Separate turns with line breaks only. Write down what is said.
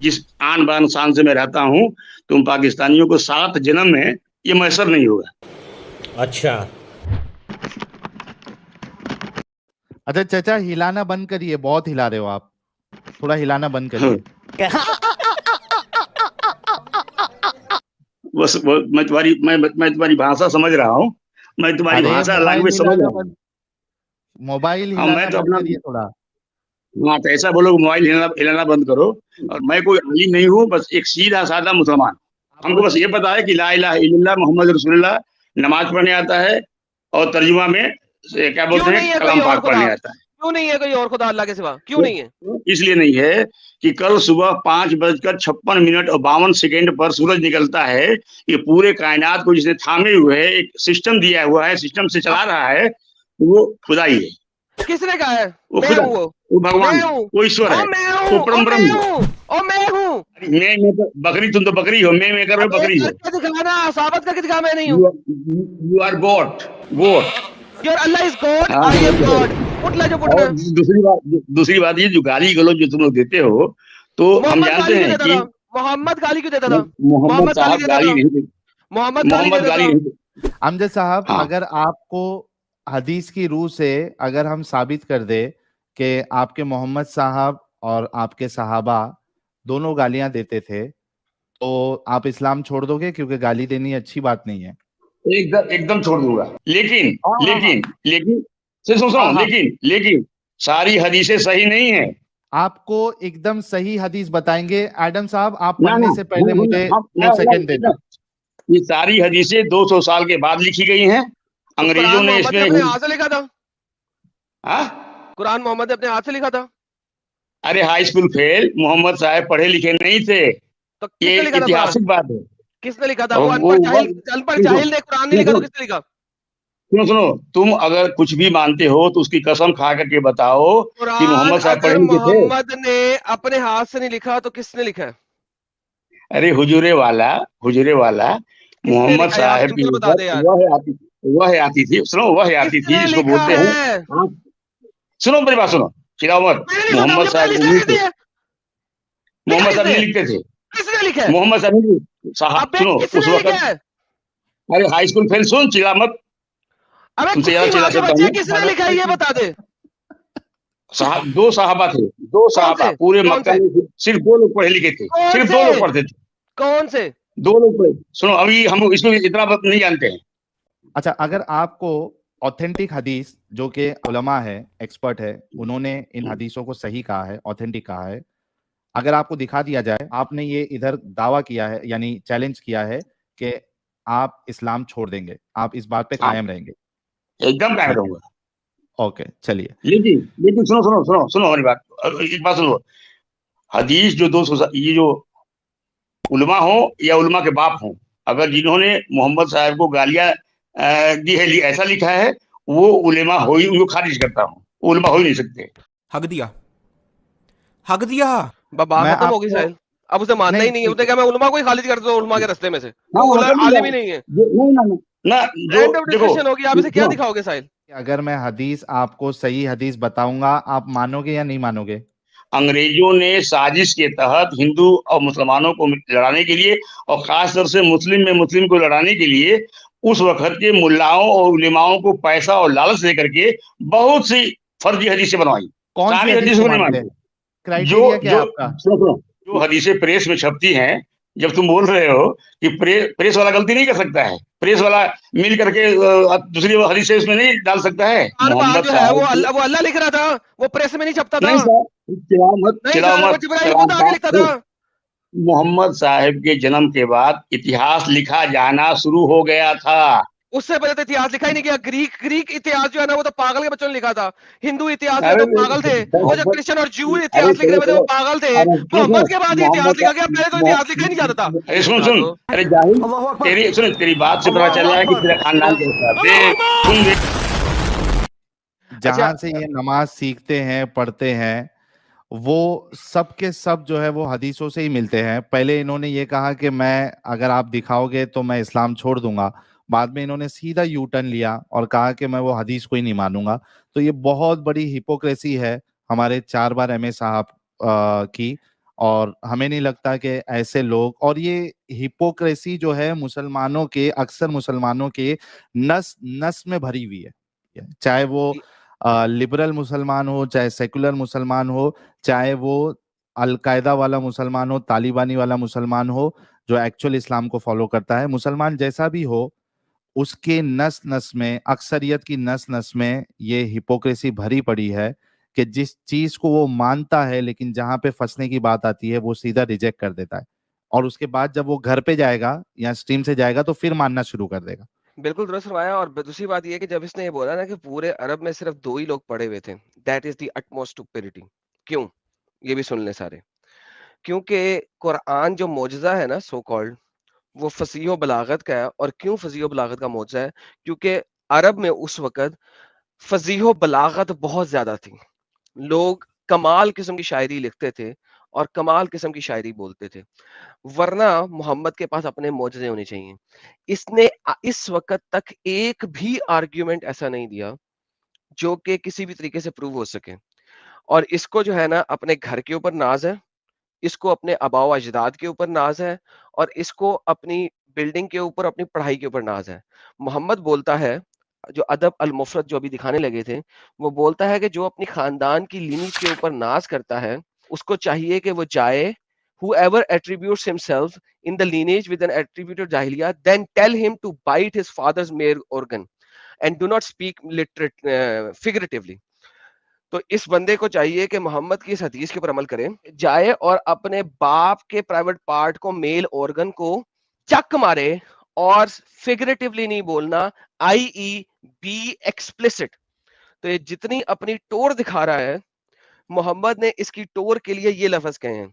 जिस आन बान शान से मैं रहता हूँ, तुम पाकिस्तानियों को 7 जन्म में ये मैसर नहीं होगा।
अच्छा
अच्छा चाचा, हिलाना बंद करिए, बहुत हिला रहे हो आप, थोड़ा हिलाना बंद करिए।
बस मैं तुम्हारी भाषा समझ रहा हूँ, मैं तुम्हारी
अरे
भाषा
मोबाइल
लैंग्वेज समझ
हिलाना
रहा हूँ।
बंद, मोबाइल
हाँ, मैं
हिलाना
तो
बंद
अपना,
करिए थोड़ा।
हाँ तो ऐसा बोलो, मोबाइल हिलाना बंद करो। और मैं कोई आलिम नहीं हूँ, बस एक सीधा साधा मुसलमान। हमको बस ये पता है कि ला इलाहा इल्लल्लाह मोहम्मद रसूलुल्लाह, नमाज पढ़ने आता है, और तर्जुमा में क्या
क्यों
बोलते
नहीं
हैं,
है कोई
कलाम
और
पाक
खुदा?
पढ़ने आता है।
क्यों नहीं है कोई और खुदा अल्लाह के सिवा? क्यों नहीं है?
इसलिए नहीं है कि कल सुबह 5:56 और 52 सेकेंड पर सूरज निकलता है। ये पूरे कायनात को जिसने थामे हुए है, एक सिस्टम दिया हुआ है, सिस्टम से चला रहा है, वो खुदा ही है।
किसने कहा है?
वो
मैं
खुदा,
हूँ,
वो भगवान
मैं
है,
हूँ,
वो ईश्वर
ओ
है,
मैं
वो
हूँ,
परम
ओ मैं
ब्रह्म है।
हूँ, ओ मैं हूँ।
मैं तो बकरी, तुम तो बकरी हो, मैं कर रहे हो,
अबे
बकरी हो।
करके दिखाना, साबित करके दिखा मैं नहीं हूँ।
You are God, God.
Your Allah is God,
हाँ,
आई एम गॉड। पुट ला जो पुटना।
और दूसरी बात ये, जो गाली गलौज जो तुम लोग देते हो, तो हम
मोहम्मद
जानते
गाली क्यों
हैं
देता
कि
था? मोहम्मद गाली क्यों देता था?
मोहम्मद
मोहम्मद गाली
साहब
देता
गाली
था,
नहीं देते,
मोहम्मद गाली
मोहम्मद
देता
गाली
था।
नहीं देते।
अमजद साहब,
हाँ,
अगर आपको हदीस की रूह से अगर हम साबित कर दे कि आपके मोहम्मद साहब और आपके सहाबा दोनों गालियां देते थे, तो आप इस्लाम छोड़ दोगे? क्योंकि गाली देनी अच्छी बात नहीं है।
एकदम एकदम छोड़ दूंगा। लेकिन
हाँ हाँ हाँ
लेकिन लेकिन सुनो,
हाँ हाँ।
लेकिन सारी हदीसें सही नहीं है।
आपको एकदम सही हदीस बताएंगे। एडम साहब, आप
ना
पढ़ने
ना,
से पहले मुझे
ना
2 सेकंड देना।
ये सारी हदीसें 200 साल के बाद लिखी गई हैं।
तो
अंग्रेजों
कुरान
ने
मोहम्मद ने अपने
इसमें,
हाथ से लिखा था?
हाँ,
कुरान मोहम्मद ने अपने हाथ से लिखा था?
अरे हाई स्कूल फेल मोहम्मद साहब पढ़े लिखे नहीं थे,
तो
ये
किसने लिखा था कुरान?
ऐतिहासिक बात है।
किसने लिखा था?
और
वो
वो
अनपढ़ जाहिल, अनपढ़
सुनो
जाहिल ने कुरान नहीं लिखा तो
सुनो
किसने लिखा?
सुनो, तुम अगर कुछ भी मानते हो तो उसकी कसम खा करके बताओ कि
कुरान
मोहम्मद साहब
अगर
पढ़े लिखे थे।
मोहम्मद ने अपने हाथ से नहीं लिखा तो किसने लिखा है?
अरे हुजूरे वाला
किसने
मोहम्मद
लिखा यार?
साहब के
सिंपल बता
ऊपर
दे यार।
वह आती थी, सुनो, वह आती थी
किसने
जिसको
लिखा
बोलते हैं,
है?
हाँ, सुनो मेरी बात सुनो, चिल्लाओ मत।
मैंने नहीं सुनता,
मोहम्मद
मुझे पता,
साहब
लिखा
उन्हीं
किसने
थे,
है? लिखा
मोहम्मद साहब
किसने
नहीं
है?
लिखते थे,
किसने लिखा है?
मोहम्मद साहब नहीं, साहब
अबे
सुनो, उस
किसने लिखा
वक्त,
है?
अरे हाई स्कूल फेल, सुन, चिल्ला मत,
अबे
तुमसे ज्यादा
कुत्ती माँ
चिल्ला
के
सकता
बच्चे,
हूँ।
किसने लिखा है ये बता दे।
साहब, 2 सहाबा थे, दो
कौन
सहाबा
से?
पूरे
कौन
मक्का
से?
में सिर्फ 2 लोग पढ़े लिखे थे,
कौन
सिर्फ
से?
2 लोग पढ़ते थे,
कौन से?
2 लोग पढ़े। सुनो, अभी हम इसको इतना बात नहीं जानते हैं।
अच्छा, अगर आपको ऑथेंटिक हदीस, जो कि उलमा है, एक्सपर्ट है, उन्होंने इन हदीसों को सही कहा है, ऑथेंटिक कहा है, अगर आपको दिखा दिया जाए, आपने ये इधर दावा किया है, यानी चैलेंज किया है कि आप इस्लाम छोड़ देंगे, आप इस बात पे
हाँ,
कायम रहेंगे?
एकदम कायम
ठीक है,
रहूंगा।
ओके, चलिए।
लेकिन सुनो सुनो सुनो सुनो हमारी बात, एक बात सुनो। हदीस जो ये जो उलमा हो या उलमा के बाप हो, अगर जिन्होंने मोहम्मद साहब को गालियां दी है, ऐसा लिखा है, वो उलेमा हो ही, उनको खारिज करता हूँ, उलमा हो ही नहीं सकते।
हक दिया, हक दिया।
बात
मैं
खत्म होगी
आपको,
साहिल। अब उसे मानना
नहीं
ही नहीं है,
ठीक
उसने
है,
कहा मैं उलमा को ही खारिज कर दूं उलमा के रास्ते में से।
हाँ,
वो
कर दूंगा।
आलिम ही नहीं है।
नहीं ना ना ना, जो
एंड ऑफ
देखो,
डिस्कशन होगी। आप इसे क्या
सुनो,
दिखाओगे साहिल?
अगर मैं हदीस आपको सही हदीस बताऊंगा, आप मानोगे या नहीं मानोगे?
अंग्रेजों ने साजिश के तहत हिंदू और मुसलमानों को लड़ाने के लिए, और खासतौर से मुस्लिम में मुस्लिम को लड़ाने के लिए, उस वक्त के मुल्लाओं और उलेमाओं को पैसा और लालच देकर के बहुत सी फर्जी हदीसें बनवाई।
कौन सी
सारी
हदीस
हदीसें
को
को नहीं
मानते हैं?
मानते। जो
क्राइटेरिया क्या है
जो
आपका?
सुनो सुनो, जो हदीसें प्रेस में छपती हैं, जब तुम बोल रहे हो कि प्रेस वाला गलती नहीं कर सकता है, प्रेस वाला मिल करके दूसरी हदीसें उसमें नहीं डाल सकता है।
कुरान पाक
मोहम्मद
जो है
साहब
वो अल्लाह लिख रहा था, वो प्रेस में नहीं छपता था।
नहीं सर, चिल्लाओ मत,
नहीं
चिल्लाओ
सर, वो
मत,
जिब्राइल
कलाम
खुद आके लिखता
पाक।
था।
मोहम्मद साहब के जन्म के बाद इतिहास लिखा जाना शुरू हो गया था।
उससे पहले तो इतिहास लिखा ही नहीं गया। ग्रीक इतिहास जो है ना, वो तो पागल के बच्चों ने लिखा था। हिंदू इतिहास में
अरे
तो पागल थे, और जो क्रिश्चियन और जू
अरे
इतिहास लिखने
चलो
में थे वो
चलो,
पागल थे।
अरे सुनो सुनो,
मोहम्मद के बाद ही इतिहास
मोहम्मद
लिखा गया, पहले तो इतिहास लिखा ही नहीं जाता था।
अरे सुन
बता
सुन,
दो।
अरे जाहिल,
अल्लाहु अकबर,
तेरी बात से पता चल रहा है कि तेरा खानदान कैसा है। सुन दे,
अच्छा,
जहां से ये नमाज सीखते हैं, पढ़ते हैं, वो सब के सब जो है वो हदीसों से ही मिलते हैं। पहले इन्होंने ये कहा कि मैं, अगर आप दिखाओगे तो मैं इस्लाम छोड़ दूंगा, बाद में इन्होंने सीधा यू टर्न लिया और कहा कि मैं वो हदीस को ही नहीं मानूंगा। तो ये बहुत बड़ी हिपोक्रेसी है हमारे 4 बार एमए साहब की। और हमें नहीं लगता कि ऐसे लोग, और ये हिपोक्रेसी जो है मुसलमानों के, अक्सर मुसलमानों के नस नस में भरी हुई है, चाहे वो लिबरल मुसलमान हो, चाहे सेकुलर मुसलमान हो, चाहे वो अलकायदा वाला मुसलमान हो, तालिबानी वाला मुसलमान हो जो एक्चुअल इस्लाम को फॉलो करता है, मुसलमान जैसा भी हो, उसके नस नस में, अक्सरियत की नस नस में ये हिपोक्रेसी भरी पड़ी है कि जिस चीज को वो मानता है लेकिन जहां पे फंसने की बात आती है वो सीधा रिजेक्ट कर देता है, और उसके बाद जब वो घर पे जाएगा या स्ट्रीम से जाएगा तो फिर मानना शुरू कर देगा।
बिल्कुल दुरुस्त फरमाया। और दूसरी बात ये कि जब इसने ये बोला ना कि पूरे अरब में सिर्फ 2 ही लोग पढ़े हुए थे, that is the utmost stupidity. क्यों? ये भी सुन लें सारे। क्योंकि कुरान जो मौजज़ा है ना सो कॉल्ड, वो फसीह व बलागत का है। और क्यों फसीह व बलागत का मौजज़ा है? क्योंकि अरब में उस वक़्त फसीह व बलागत बहुत ज़्यादा थी। लोग कमाल किस्म की शायरी लिखते थे और कमाल किस्म की शायरी बोलते थे। वरना मोहम्मद के पास अपने मौजज़े होने चाहिए। इसने इस वक़्त तक एक भी आर्गुमेंट ऐसा नहीं दिया, जो कि किसी भी तरीके से प्रूव हो सके। और इसको जो है ना अपने घर के ऊपर नाज़ है, इसको अपने आबा-ओ-अजदाद के ऊपर नाज़ है, और इसको अपनी बिल्डिंग के ऊपर, अपनी पढ़ाई के ऊपर नाज़ है। मोहम्मद बोलता है, जो अदब अल-मुफ़रद जो अभी दिखाने लगे थे, वो बोलता है कि जो अपनी खानदान की लिनीज के ऊपर नाज़ करता है, उसको चाहिए कि वो जाए, whoever attributes himself in the lineage with an attribute of jahiliyyah, then tell him to bite his father's male organ and do not speak figuratively। तो इस बंदे को चाहिए कि मोहम्मद की इस हदीस के ऊपर अमल करे, जाए और अपने बाप के प्राइवेट पार्ट को, मेल ऑर्गन को चक मारे, और फिगरेटिवली नहीं बोलना, आई बी एक्सप्लिसिट। तो ये जितनी अपनी टोर दिखा रहा है, मोहम्मद ने इसकी टोर के लिए ये लफ्ज कहे हैं।